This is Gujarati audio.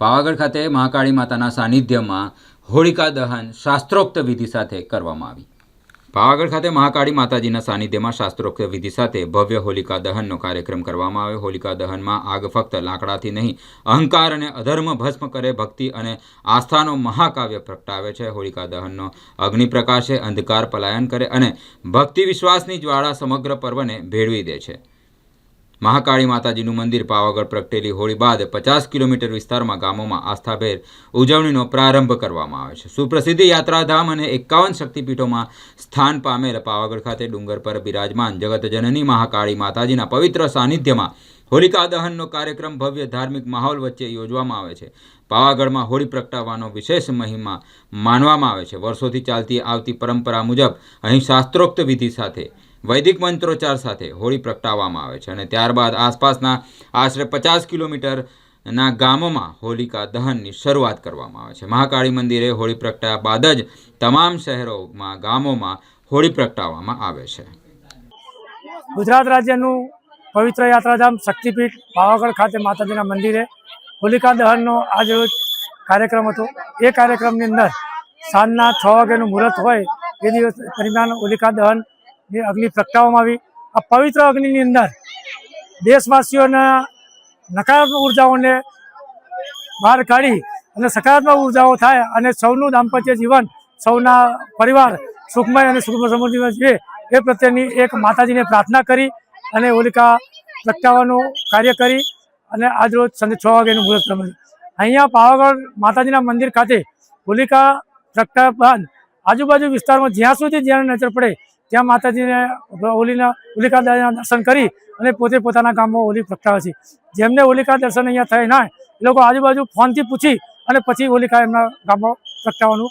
પાવાગઢ ખાતે મહાકાળી માતાના સાનિધ્યમાં હોળિકા દહન શાસ્ત્રોક્ત વિધિ સાથે કરવામાં આવી। પાવાગઢ ખાતે મહાકાળી માતાજીના સાનિધ્યમાં શાસ્ત્રોક્ત વિધિ સાથે ભવ્ય હોલિકા દહનનો કાર્યક્રમ કરવામાં આવ્યો। હોલિકા દહનમાં આગ ફક્ત લાકડાથી નહીં, અહંકાર અને અધર્મ ભસ્મ કરે, ભક્તિ અને આસ્થાનો મહાકાવ્ય પ્રગટાવે છે। હોલિકા દહનનો અગ્નિ પ્રકાશે અંધકાર પલાયન કરે અને ભક્તિ વિશ્વાસની જ્વાળા સમગ્ર પર્વને ભેળવી દે છે। મહાકાળી માતાજીનું મંદિર પાવાગઢ પ્રગટેલી હોળી બાદ 50 કિલોમીટર વિસ્તારમાં ગામોમાં આસ્થાભેર ઉજવણીનો પ્રારંભ કરવામાં આવે છે। સુપ્રસિદ્ધ યાત્રાધામ અને 51 શક્તિપીઠોમાં સ્થાન પામેલ પાવાગઢ ખાતે ડુંગર પર બિરાજમાન જગતજનની મહાકાળી માતાજીના પવિત્ર સાનિધ્યમાં હોલિકા દહનનો કાર્યક્રમ ભવ્ય ધાર્મિક માહોલ વચ્ચે યોજવામાં આવે છે। પાવાગઢમાં હોળી પ્રગટાવવાનો વિશેષ મહિમા માનવામાં આવે છે। વર્ષોથી ચાલતી આવતી પરંપરા મુજબ અહીં શાસ્ત્રોક્ત વિધિ સાથે વૈદિક મંત્રોચ્ચાર સાથે હોળી પ્રગટાવવામાં આવે છે અને ત્યારબાદ આસપાસના આશરે 50 કિલોમીટરના ગામોમાં હોલિકા દહનની શરૂઆત કરવામાં આવે છે। મહાકાળી મંદિરે હોળી પ્રગટાવ્યા બાદ જ તમામ શહેરોમાં ગામોમાં હોળી પ્રગટાવવામાં આવે છે। ગુજરાત રાજ્યનું પવિત્ર યાત્રાધામ શક્તિપીઠ પાવાગઢ ખાતે માતાજીના મંદિરે હોલિકા દહનનો આજરોજ કાર્યક્રમ હતો। એ કાર્યક્રમની અંદર સાંજના 6 વાગ્યાનું મુહૂર્ત હોય એ દિવસ દરમિયાન હોલિકા દહન અગ્નિ પ્રગટાવવામાં આવી। આ પવિત્ર અગ્નિની અંદર દેશવાસીઓના નકારાત્મક ઉર્જાઓને બહાર કાઢી અને સકારાત્મક ઉર્જાઓ થાય અને સૌનું દાંપત્ય જીવન, સૌના પરિવાર સુખમય અને સુખ સમૃદ્ધિમાં જીવે એ પ્રત્યેની એક માતાજીને પ્રાર્થના કરી અને હોલિકા પ્રગટાવવાનું કાર્ય કરી અને આજરોજ સાંજે 6 વાગ્યાનું મુહૂર્ત રમાયું। અહીંયા પાવાગઢ માતાજીના મંદિર ખાતે હોલિકા પ્રગટાવ્યા બાદ આજુબાજુ વિસ્તારમાં જ્યાં સુધી જ્યાં નજર પડે ત્યાં માતાજીને હોલિકા દર્શન કરી અને પોતે પોતાના ગામમાં હોલી પ્રગટાવે છે। જેમને હોલિકા દર્શન અહીંયા થાય ના એ લોકો આજુબાજુ ફોનથી પૂછી અને પછી હોલિકા એમના ગામમાં પ્રગટાવવાનું